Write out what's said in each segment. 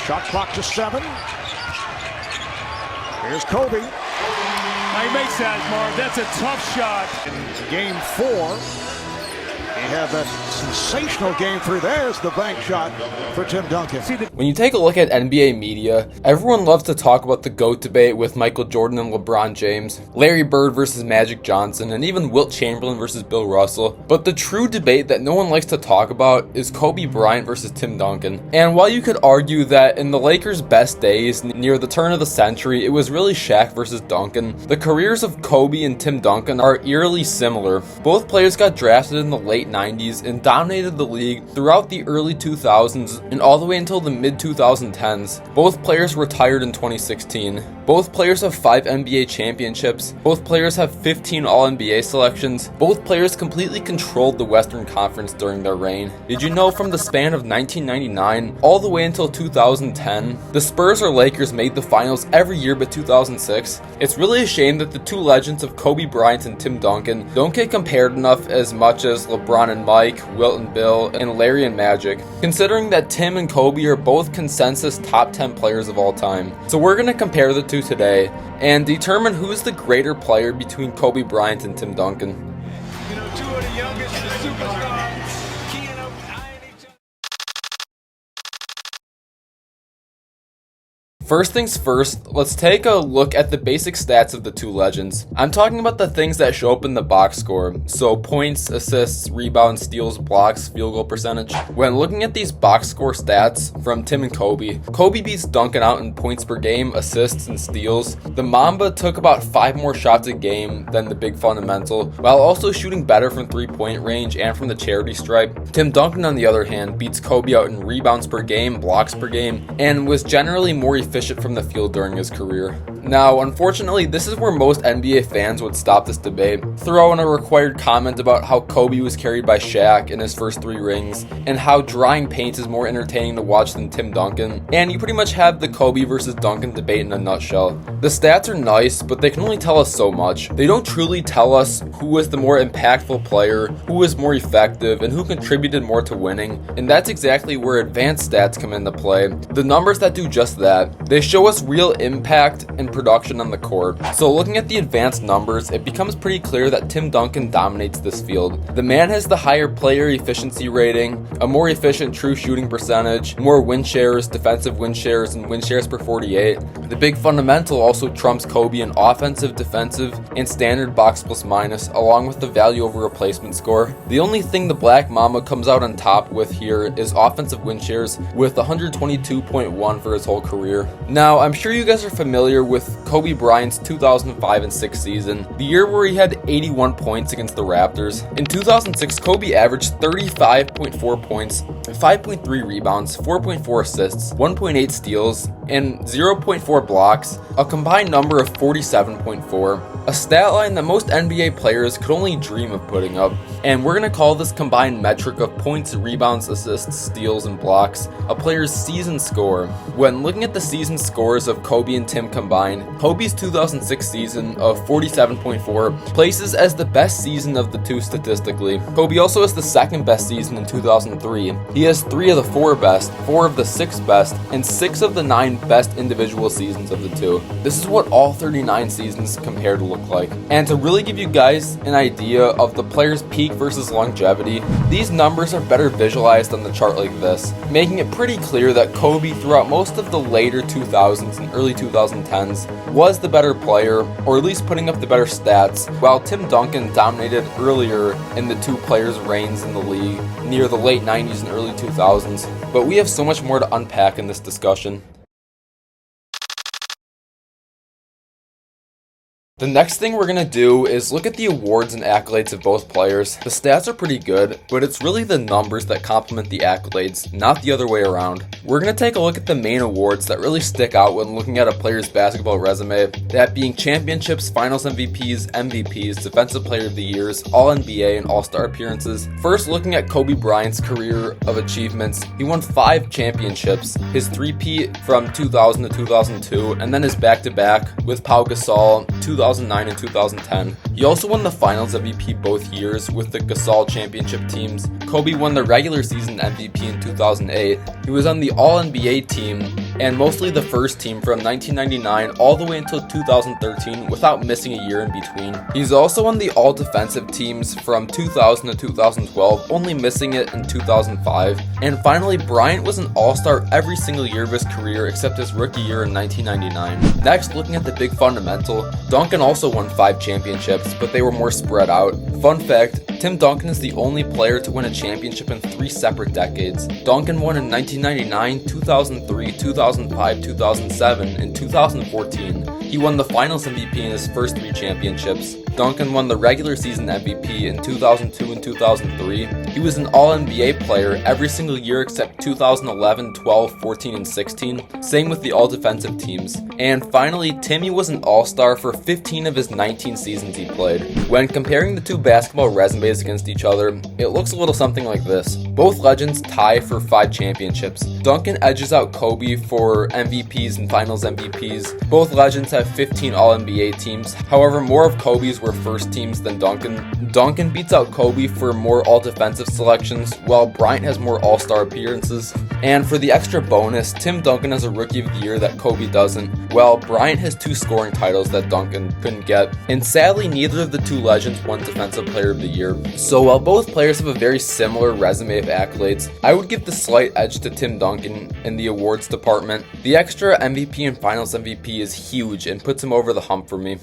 Shot clock to 7. Here's Kobe. Now he makes that, Marv. That's a tough shot. In game 4. He had that sensational game 3. There's the bank shot for Tim Duncan. When you take a look at NBA media, everyone loves to talk about the GOAT debate with Michael Jordan and LeBron James, Larry Bird versus Magic Johnson, and even Wilt Chamberlain versus Bill Russell. But the true debate that no one likes to talk about is Kobe Bryant versus Tim Duncan. And while you could argue that in the Lakers' best days, near the turn of the century, it was really Shaq versus Duncan, the careers of Kobe and Tim Duncan are eerily similar. Both players got drafted in the late 90s and dominated the league throughout the early 2000s and all the way until the mid-2010s. Both players retired in 2016. Both players have 5 NBA championships. Both players have 15 All-NBA selections. Both players completely controlled the Western Conference during their reign. Did you know from the span of 1999 all the way until 2010, the Spurs or Lakers made the finals every year but 2006? It's really a shame that the two legends of Kobe Bryant and Tim Duncan don't get compared enough as much as LeBron and Mike, Wilt and Bill, and Larry and Magic, considering that Tim and Kobe are both consensus top 10 players of all time. So we're going to compare the two today and determine who's the greater player between Kobe Bryant and Tim Duncan. You know, two of the youngest superstars keying up, eyeing each other. First things first, let's take a look at the basic stats of the two legends. I'm talking about the things that show up in the box score, so points, assists, rebounds, steals, blocks, field goal percentage. When looking at these box score stats from Tim and Kobe, Kobe beats Duncan out in points per game, assists, and steals. The Mamba took about 5 more shots a game than the big fundamental, while also shooting better from 3-point range and from the charity stripe. Tim Duncan, on the other hand, beats Kobe out in rebounds per game, blocks per game, and was generally more efficient from the field during his career. Now, unfortunately, this is where most NBA fans would stop this debate, throw in a required comment about how Kobe was carried by Shaq in his first 3 rings, and how drying paint is more entertaining to watch than Tim Duncan, and you pretty much have the Kobe versus Duncan debate in a nutshell. The stats are nice, but they can only tell us so much. They don't truly tell us who was the more impactful player, who was more effective, and who contributed more to winning, and that's exactly where advanced stats come into play. The numbers that do just that. They show us real impact and production on the court. So looking at the advanced numbers, it becomes pretty clear that Tim Duncan dominates this field. The man has the higher player efficiency rating, a more efficient true shooting percentage, more win shares, defensive win shares, and win shares per 48. The big fundamental also trumps Kobe in offensive, defensive, and standard box plus minus, along with the value over replacement score. The only thing the Black Mamba comes out on top with here is offensive win shares with 122.1 for his whole career. Now, I'm sure you guys are familiar with Kobe Bryant's 2005 and 6 season, the year where he had 81 points against the Raptors. In 2006, Kobe averaged 35.4 points, 5.3 rebounds, 4.4 assists, 1.8 steals, and 0.4 blocks, a combined number of 47.4, a stat line that most NBA players could only dream of putting up. And we're going to call this combined metric of points, rebounds, assists, steals, and blocks a player's season score. When looking at the season scores of Kobe and Tim combined, Kobe's 2006 season of 47.4 places as the best season of the two statistically. Kobe also has the second best season in 2003. He has 3 of the 4 best, 4 of the 6 best, and 6 of the 9 best individual seasons of the two. This is what all 39 seasons compare to look like. And to really give you guys an idea of the player's peak versus longevity, these numbers are better visualized on the chart like this, making it pretty clear that Kobe throughout most of the later 2000s and early 2010s was the better player, or at least putting up the better stats, while Tim Duncan dominated earlier in the two players' reigns in the league near the late 90s and early 2000s. But we have so much more to unpack in this discussion. The next thing we're going to do is look at the awards and accolades of both players. The stats are pretty good, but it's really the numbers that complement the accolades, not the other way around. We're going to take a look at the main awards that really stick out when looking at a player's basketball resume, that being championships, finals MVPs, defensive player of the years, All-NBA, and All-Star appearances. First, looking at Kobe Bryant's career of achievements, he won 5 championships, his three-peat from 2000 to 2002, and then his back-to-back with Pau Gasol, 2009 and 2010. He also won the Finals MVP both years with the Gasol championship teams. Kobe won the regular season MVP in 2008. He was on the All-NBA team and mostly the first team from 1999 all the way until 2013 without missing a year in between. He's also on the all-defensive teams from 2000 to 2012, only missing it in 2005. And finally, Bryant was an all-star every single year of his career except his rookie year in 1999. Next, looking at the big fundamental, Duncan also won 5 championships, but they were more spread out. Fun fact, Tim Duncan is the only player to win a championship in 3 separate decades. Duncan won in 1999, 2003, 2005, 2007, and 2014. He won the Finals MVP in his first 3 championships. Duncan won the regular season MVP in 2002 and 2003. He was an All-NBA player every single year except 2011, 12, 14, and 16. Same with the all-defensive teams. And finally, Timmy was an All-Star for 15 of his 19 seasons he played. When comparing the 2 basketball resumes against each other, it looks a little something like this. Both legends tie for 5 championships. Duncan edges out Kobe for MVPs and Finals MVPs. Both legends have 15 All-NBA teams. However, more of Kobe's were first teams than Duncan. Duncan beats out Kobe for more all-defensive selections, while Bryant has more all-star appearances. And for the extra bonus, Tim Duncan has a Rookie of the Year that Kobe doesn't, while Bryant has 2 scoring titles that Duncan couldn't get. And sadly, neither of the 2 legends won Defensive Player of the Year. So while both players have a very similar resume of accolades, I would give the slight edge to Tim Duncan in the awards department. The extra MVP and Finals MVP is huge and puts him over the hump for me.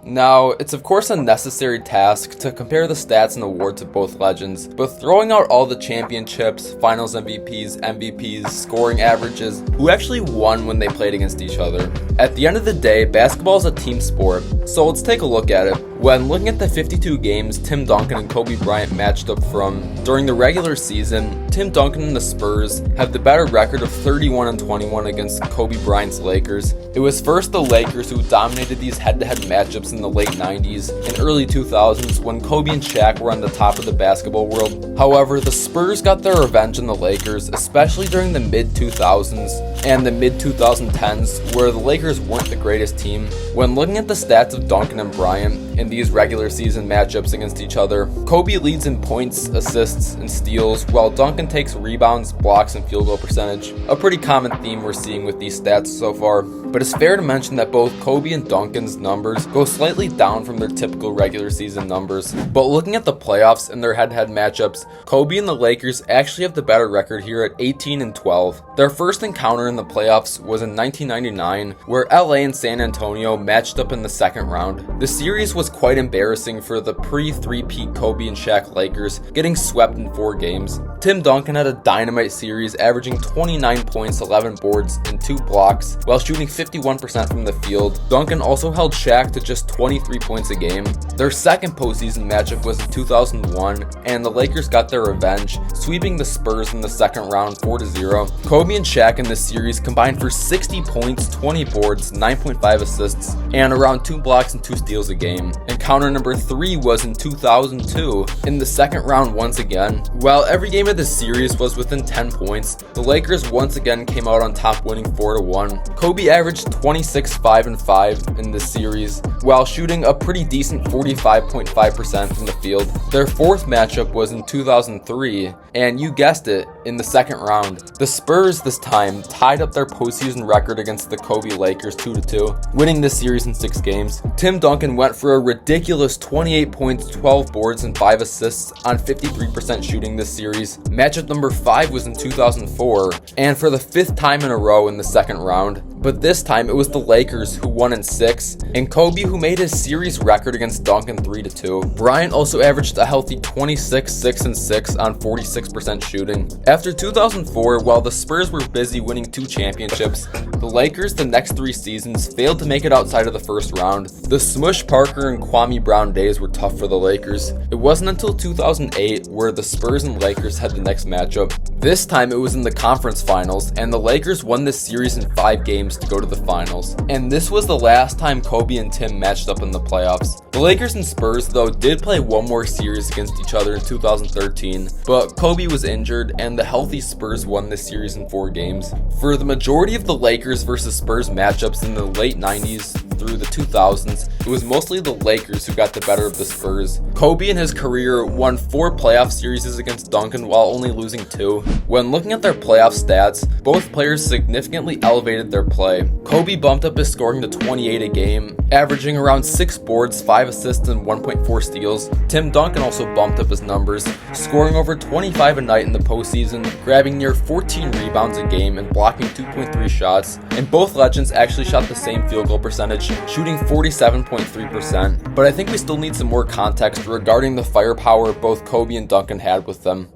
Now, it's of course a necessary task to compare the stats and awards of both legends, but throwing out all the championships, Finals MVPs, scoring averages, who actually won when they played against each other? At the end of the day, basketball is a team sport, so let's take a look at it. When looking at the 52 games Tim Duncan and Kobe Bryant matched up from during the regular season, Tim Duncan and the Spurs have the better record of 31-21 against Kobe Bryant's Lakers. It was first the Lakers who dominated these head-to-head matchups in the late 90s and early 2000s when Kobe and Shaq were on the top of the basketball world. However, the Spurs got their revenge on the Lakers, especially during the mid-2000s and the mid-2010s, where the Lakers weren't the greatest team. When looking at the stats of Duncan and Bryant in these regular season matchups against each other, Kobe leads in points, assists, and steals, while Duncan takes rebounds, blocks, and field goal percentage. A pretty common theme we're seeing with these stats so far. But it's fair to mention that both Kobe and Duncan's numbers go slightly down from their typical regular season numbers. But looking at the playoffs and their head-to-head matchups, Kobe and the Lakers actually have the better record here at 18-12. Their first encounter in the playoffs was in 1999, where LA and San Antonio matched up in the second round. The series was quite embarrassing for the pre-3-peat Kobe and Shaq Lakers, getting swept in 4 games. Tim Duncan had a dynamite series, averaging 29 points, 11 boards, and 2 blocks, while shooting 51% from the field. Duncan also held Shaq to just 23 points a game. Their second postseason matchup was in 2001, and the Lakers got their revenge, sweeping the Spurs in the second round 4-0. Kobe and Shaq in this series combined for 60 points, 20 boards, 9.5 assists, and around 2 blocks and 2 steals a game. Encounter number 3 was in 2002, in the second round once again. While every game of the series was within 10 points, the Lakers once again came out on top, winning 4-1. Kobe averaged 26, 5, and 5 in this series, while shooting a pretty decent 45.5% from the field. Their fourth matchup was in 2003, and you guessed it, in the second round. The Spurs this time tied up their postseason record against the Kobe Lakers 2-2, winning this series in 6 games. Tim Duncan went for a ridiculous 28 points, 12 boards, and 5 assists on 53% shooting this series. Matchup number 5 was in 2004, and for the 5th time in a row in the second round. But this time it was the Lakers who won in 6, and Kobe who made his series record against Duncan 3-2. Bryant also averaged a healthy 26, 6, and 6 on 46% shooting. After 2004, while the Spurs were busy winning 2 championships, the Lakers the next 3 seasons failed to make it outside of the first round. The Smush Parker and Kwame Brown days were tough for the Lakers. It wasn't until 2008 where the Spurs and Lakers had the next matchup. This time it was in the conference finals, and the Lakers won this series in 5 games to go to the finals. And this was the last time Kobe and Tim matched up in the playoffs. The Lakers and Spurs, though, did play one more series against each other in 2013, but Kobe was injured, and the healthy Spurs won this series in 4 games. For the majority of the Lakers versus Spurs matchups in the late 90s, through the 2000s, it was mostly the Lakers who got the better of the Spurs. Kobe in his career won 4 playoff series against Duncan while only losing 2. When looking at their playoff stats, both players significantly elevated their play. Kobe bumped up his scoring to 28 a game, averaging around 6 boards, 5 assists, and 1.4 steals. Tim Duncan also bumped up his numbers, scoring over 25 a night in the postseason, grabbing near 14 rebounds a game, and blocking 2.3 shots. And both legends actually shot the same field goal percentage, shooting 47.3%. But I think we still need some more context regarding the firepower both Kobe and Duncan had with them.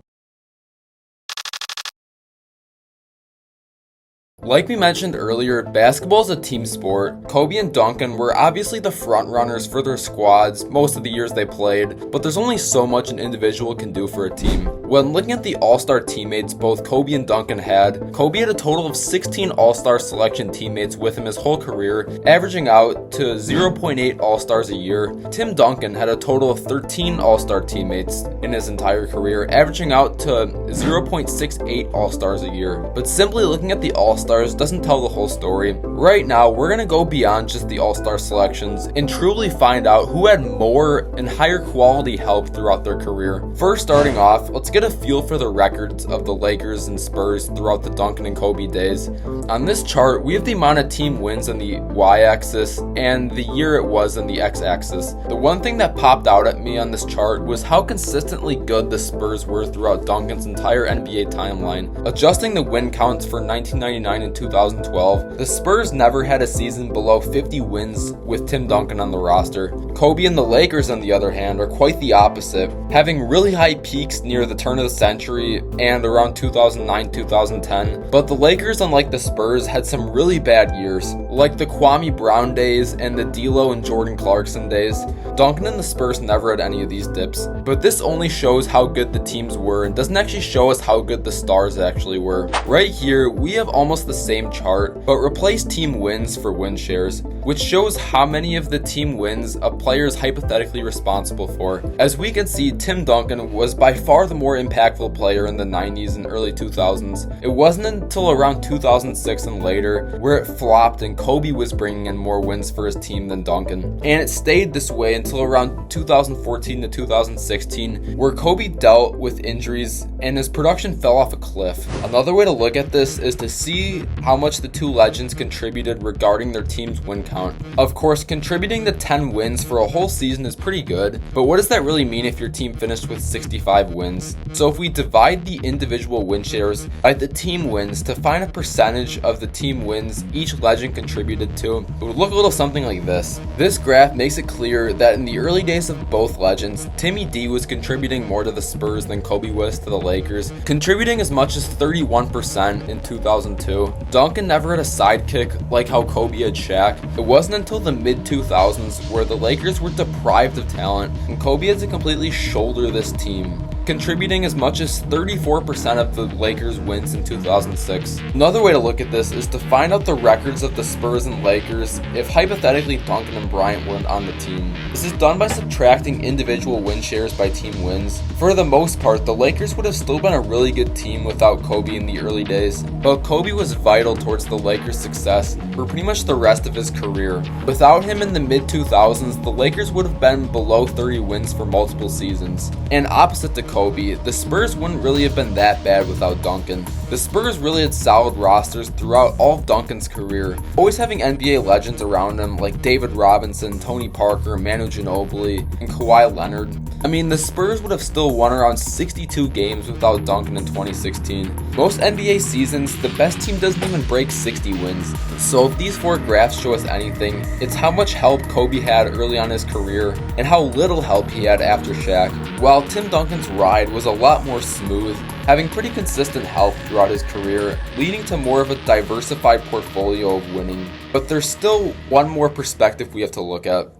Like we mentioned earlier, basketball is a team sport. Kobe and Duncan were obviously the front runners for their squads most of the years they played, but there's only so much an individual can do for a team. When looking at the all-star teammates both Kobe and Duncan had, Kobe had a total of 16 all-star selection teammates with him his whole career, averaging out to 0.8 all-stars a year. Tim Duncan had a total of 13 all-star teammates in his entire career, averaging out to 0.68 all-stars a year. But simply looking at the all-star doesn't tell the whole story. Right now, we're going to go beyond just the all-star selections and truly find out who had more and higher quality help throughout their career. First, starting off, let's get a feel for the records of the Lakers and Spurs throughout the Duncan and Kobe days. On this chart, we have the amount of team wins on the y-axis and the year it was on the x-axis. The one thing that popped out at me on this chart was how consistently good the Spurs were throughout Duncan's entire NBA timeline. Adjusting the win counts for 1999 in 2012, the Spurs never had a season below 50 wins with Tim Duncan on the roster. Kobe and the Lakers, on the other hand, are quite the opposite, having really high peaks near the turn of the century and around 2009-2010, but the Lakers, unlike the Spurs, had some really bad years, like the Kwame Brown days and the D'Lo and Jordan Clarkson days. Duncan and the Spurs never had any of these dips, but this only shows how good the teams were and doesn't actually show us how good the stars actually were. Right here, we have almost the same chart, but replace team wins for win shares, which shows how many of the team wins a player is hypothetically responsible for. As we can see, Tim Duncan was by far the more impactful player in the 90s and early 2000s. It wasn't until around 2006 and later where it flopped and Kobe was bringing in more wins for his team than Duncan. And it stayed this way until around 2014 to 2016, where Kobe dealt with injuries and his production fell off a cliff. Another way to look at this is to see how much the two legends contributed regarding their team's win count. Of course, contributing to 10 wins for a whole season is pretty good, but what does that really mean if your team finished with 65 wins? So if we divide the individual win shares by the team wins to find a percentage of the team wins each legend contributed to, it would look a little something like this. This graph makes it clear that in the early days of both legends, Timmy D was contributing more to the Spurs than Kobe was to the Lakers, contributing as much as 31% in 2002. Duncan never had a sidekick like how Kobe had Shaq. It wasn't until the mid-2000s where the Lakers were deprived of talent and Kobe had to completely shoulder this team, contributing as much as 34% of the Lakers' wins in 2006. Another way to look at this is to find out the records of the Spurs and Lakers if hypothetically Duncan and Bryant weren't on the team. This is done by subtracting individual win shares by team wins. For the most part, the Lakers would have still been a really good team without Kobe in the early days, but Kobe was vital towards the Lakers' success for pretty much the rest of his career. Without him in the mid-2000s, the Lakers would have been below 30 wins for multiple seasons. And opposite to Kobe, the Spurs wouldn't really have been that bad without Duncan. The Spurs really had solid rosters throughout all of Duncan's career, always having NBA legends around him like David Robinson, Tony Parker, Manu Ginobili, and Kawhi Leonard. I mean, the Spurs would have still won around 62 games without Duncan in 2016. Most NBA seasons, the best team doesn't even break 60 wins. So if these four graphs show us anything, it's how much help Kobe had early on in his career and how little help he had after Shaq. While Tim Duncan's ride was a lot more smooth, having pretty consistent help throughout his career, leading to more of a diversified portfolio of winning. But there's still one more perspective we have to look at.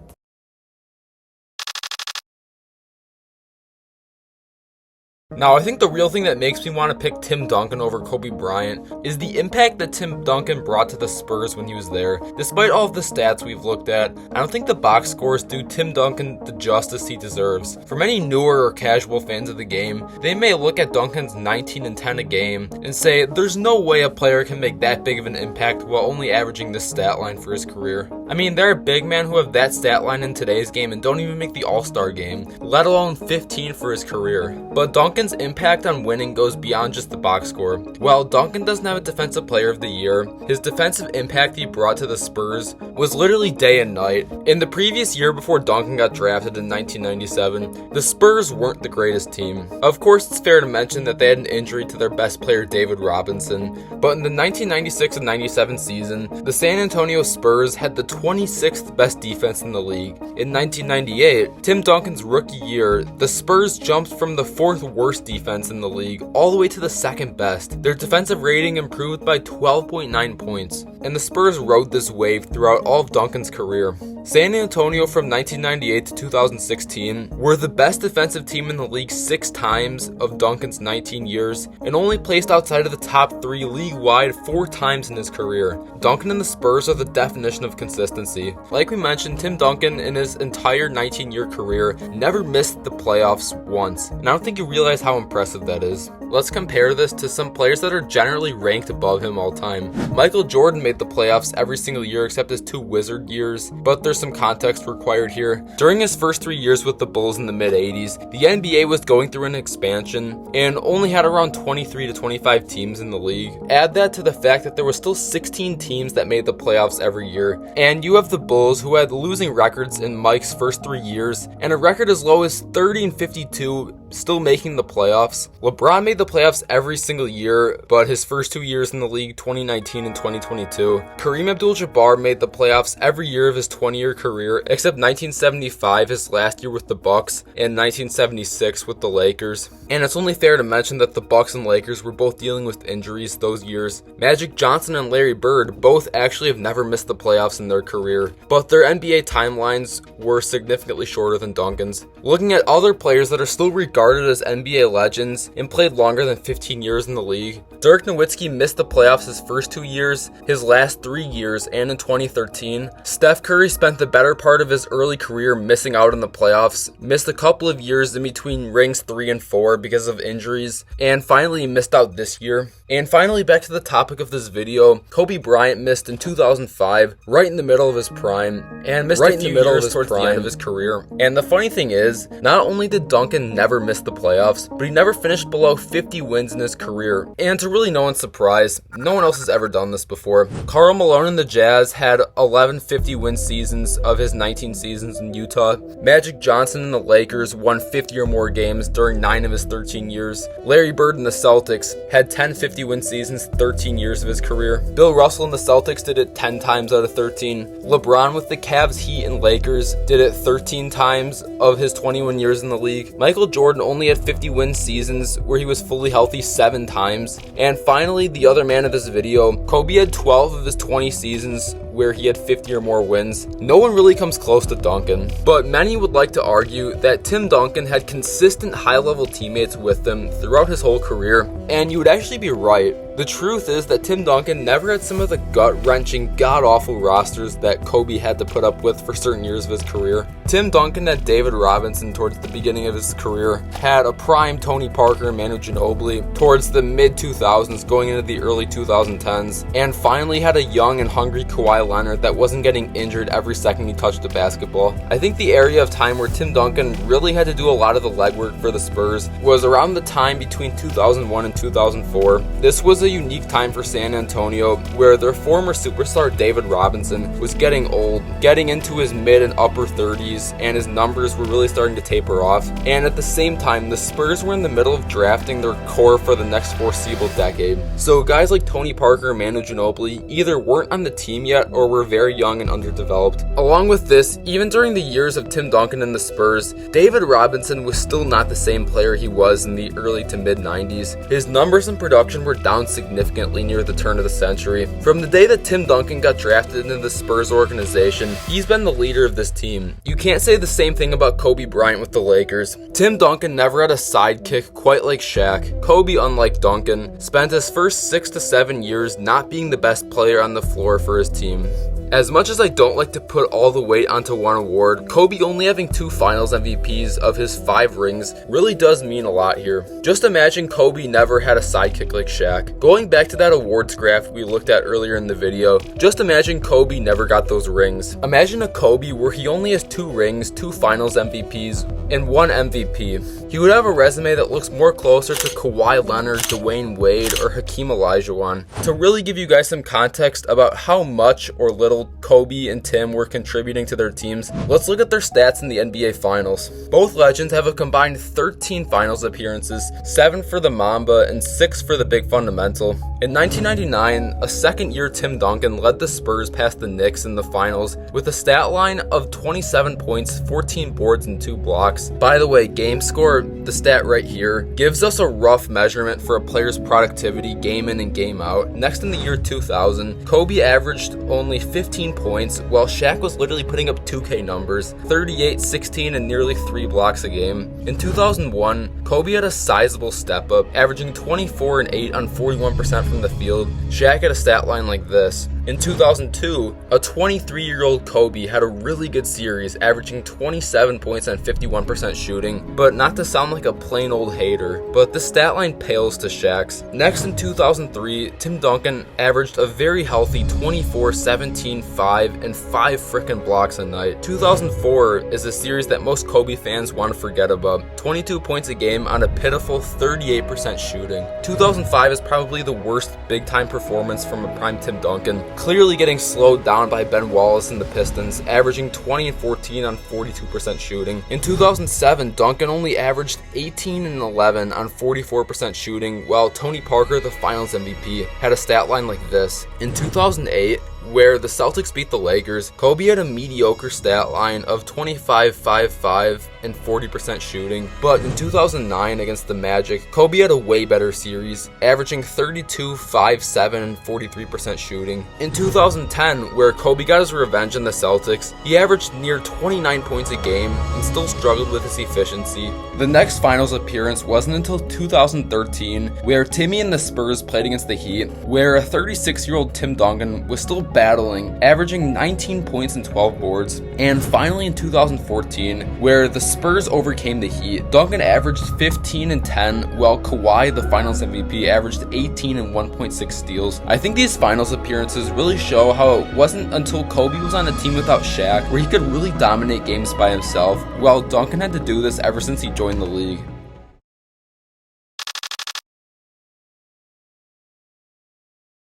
Now, I think the real thing that makes me want to pick Tim Duncan over Kobe Bryant is the impact that Tim Duncan brought to the Spurs when he was there. Despite all of the stats we've looked at, I don't think the box scores do Tim Duncan the justice he deserves. For many newer or casual fans of the game, they may look at Duncan's 19 and 10 a game and say there's no way a player can make that big of an impact while only averaging this stat line for his career. I mean, there are big men who have that stat line in today's game and don't even make the All-Star game, let alone 15 for his career. But Duncan's impact on winning goes beyond just the box score. While Duncan doesn't have a Defensive Player of the Year, his defensive impact he brought to the Spurs was literally day and night. In the previous year before Duncan got drafted in 1997, the Spurs weren't the greatest team. Of course, it's fair to mention that they had an injury to their best player, David Robinson, but in the 1996 and 97 season, the San Antonio Spurs had the 26th best defense in the league. In 1998, Tim Duncan's rookie year, the Spurs jumped from the 4th worst defense in the league all the way to the 2nd best. Their defensive rating improved by 12.9 points, and the Spurs rode this wave throughout all of Duncan's career. San Antonio from 1998 to 2016 were the best defensive team in the league 6 times of Duncan's 19 years, and only placed outside of the top 3 league-wide 4 times in his career. Duncan and the Spurs are the definition of consistency. Like we mentioned, Tim Duncan in his entire 19-year career never missed the playoffs once, and I don't think you realize how impressive that is. Let's compare this to some players that are generally ranked above him all time. Michael Jordan made the playoffs every single year except his 2 Wizard years, but there's some context required here. During his first 3 years with the Bulls in the mid-80s, the NBA was going through an expansion and only had around 23 to 25 teams in the league. Add that to the fact that there were still 16 teams that made the playoffs every year, and you have the Bulls who had losing records in Mike's first 3 years, and a record as low as 30 and 52 still making the playoffs. LeBron made the playoffs every single year, but his first 2 years in the league, 2019 and 2022. Kareem Abdul-Jabbar made the playoffs every year of his 20-year career, except 1975, his last year with the Bucks, and 1976 with the Lakers. And it's only fair to mention that the Bucks and Lakers were both dealing with injuries those years. Magic Johnson and Larry Bird both actually have never missed the playoffs in their career, but their NBA timelines were significantly shorter than Duncan's. Looking at other players that are still regarded as NBA legends and played longer than 15 years in the league, Dirk Nowitzki missed the playoffs his first 2 years, his last 3 years, and in 2013. Steph Curry spent the better part of his early career missing out on the playoffs, missed a couple of years in between rings 3 and 4 because of injuries, and finally missed out this year. And finally, back to the topic of this video, Kobe Bryant missed in 2005, right in the middle of his prime, and missed right a few years towards the end of his career. And the funny thing is, not only did Duncan never miss the playoffs, but he never finished below 50 wins in his career. And to really no one's surprise, no one else has ever done this before. Karl Malone and the Jazz had 11 50-win seasons of his 19 seasons in Utah. Magic Johnson and the Lakers won 50 or more games during 9 of his 13 years. Larry Bird and the Celtics had 10 50-win seasons 13 years of his career. Bill Russell and the Celtics did it 10 times out of 13. LeBron with the Cavs, Heat, and Lakers did it 13 times of his 21 years in the league. Michael Jordan only had 50-win seasons where he was fully healthy 7 times. And finally, the other man of this video, Kobe had 12 of his 20 seasons where he had 50 or more wins. No one really comes close to Duncan, but many would like to argue that Tim Duncan had consistent high-level teammates with him throughout his whole career, and you would actually be right. The truth is that Tim Duncan never had some of the gut-wrenching, god-awful rosters that Kobe had to put up with for certain years of his career. Tim Duncan had David Robinson towards the beginning of his career, had a prime Tony Parker and Manu Ginobili towards the mid-2000s going into the early 2010s, and finally had a young and hungry Kawhi Leonard that wasn't getting injured every second he touched the basketball. I think the area of time where Tim Duncan really had to do a lot of the legwork for the Spurs was around the time between 2001 and 2004. This was a unique time for San Antonio where their former superstar David Robinson was getting old, getting into his mid and upper 30s, and his numbers were really starting to taper off. And at the same time, the Spurs were in the middle of drafting their core for the next foreseeable decade. So guys like Tony Parker and Manu Ginobili either weren't on the team yet or were very young and underdeveloped. Along with this, even during the years of Tim Duncan and the Spurs, David Robinson was still not the same player he was in the early to mid 90s. His numbers and production were down significantly near the turn of the century. From the day that Tim Duncan got drafted into the Spurs organization, he's been the leader of this team. You can't say the same thing about Kobe Bryant with the Lakers. Tim Duncan never had a sidekick quite like Shaq. Kobe, unlike Duncan, spent his first 6 to 7 years not being the best player on the floor for his team. As much as I don't like to put all the weight onto one award, Kobe only having 2 finals MVPs of his 5 rings really does mean a lot here. Just imagine Kobe never had a sidekick like Shaq. Going back to that awards graph we looked at earlier in the video, just imagine Kobe never got those rings. Imagine a Kobe where he only has 2 rings, 2 finals MVPs, and 1 MVP. He would have a resume that looks more closer to Kawhi Leonard, Dwayne Wade, or Hakeem Olajuwon. To really give you guys some context about how much or little Kobe and Tim were contributing to their teams, let's look at their stats in the NBA Finals. Both legends have a combined 13 Finals appearances, 7 for the Mamba and 6 for the Big Fundamental. In 1999, a second-year Tim Duncan led the Spurs past the Knicks in the Finals with a stat line of 27 points, 14 boards, and 2 blocks. By the way, game score, the stat right here, gives us a rough measurement for a player's productivity game in and game out. Next, in the year 2000, Kobe averaged only 15 points, while Shaq was literally putting up 2K numbers, 38, 16, and nearly 3 blocks a game. In 2001, Kobe had a sizable step up, averaging 24 and 8 on 41% from the field. Shaq had a stat line like this. In 2002, a 23-year-old Kobe had a really good series, averaging 27 points on 51% shooting, but not to sound like a plain old hater, but the stat line pales to Shaq's. Next, in 2003, Tim Duncan averaged a very healthy 24, 17, 5, and 5 frickin' blocks a night. 2004 is a series that most Kobe fans want to forget about. 22 points a game on a pitiful 38% shooting. 2005 is probably the worst big-time performance from a prime Tim Duncan, clearly getting slowed down by Ben Wallace and the Pistons, averaging 20 and 14 on 42% shooting. In 2007, Duncan only averaged 18 and 11 on 44% shooting, while Tony Parker, the Finals MVP, had a stat line like this. In 2008, where the Celtics beat the Lakers, Kobe had a mediocre stat line of 25, 5, 5, and 40% shooting. But in 2009 against the Magic, Kobe had a way better series, averaging 32, 5, 7, and 43% shooting. In 2010, where Kobe got his revenge on the Celtics, he averaged near 29 points a game and still struggled with his efficiency. The next Finals appearance wasn't until 2013, where Timmy and the Spurs played against the Heat, where a 36-year-old Tim Duncan was still battling, averaging 19 points and 12 boards. And finally in 2014, where the Spurs overcame the Heat, Duncan averaged 15 and 10, while Kawhi, the Finals MVP, averaged 18 and 1.6 steals. I think these Finals appearances really show how it wasn't until Kobe was on a team without Shaq where he could really dominate games by himself, while Duncan had to do this ever since he joined the league.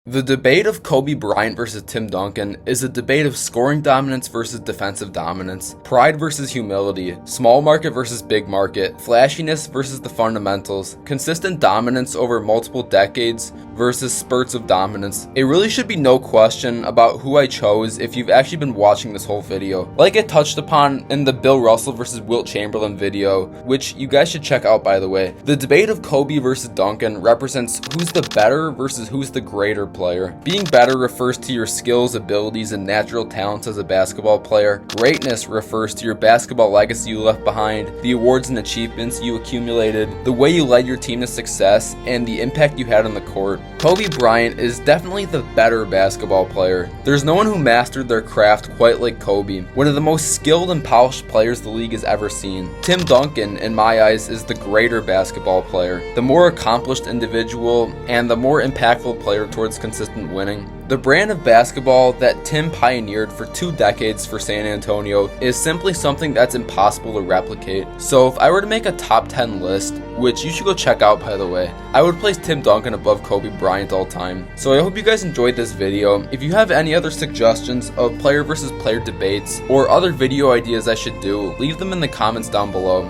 The debate of Kobe Bryant versus Tim Duncan is a debate of scoring dominance versus defensive dominance, pride versus humility, small market versus big market, flashiness versus the fundamentals, consistent dominance over multiple decades versus spurts of dominance. It really should be no question about who I chose if you've actually been watching this whole video. Like I touched upon in the Bill Russell versus Wilt Chamberlain video, which you guys should check out by the way, the debate of Kobe versus Duncan represents who's the better versus who's the greater player. Being better refers to your skills, abilities, and natural talents as a basketball player. Greatness refers to your basketball legacy you left behind, the awards and achievements you accumulated, the way you led your team to success, and the impact you had on the court. Kobe Bryant is definitely the better basketball player. There's no one who mastered their craft quite like Kobe, one of the most skilled and polished players the league has ever seen. Tim Duncan, in my eyes, is the greater basketball player, the more accomplished individual, and the more impactful player towards consistent winning. The brand of basketball that Tim pioneered for 2 decades for San Antonio is simply something that's impossible to replicate. So if I were to make a top 10 list, which you should go check out by the way, I would place Tim Duncan above Kobe Bryant all time. So I hope you guys enjoyed this video. If you have any other suggestions of player versus player debates or other video ideas I should do, leave them in the comments down below.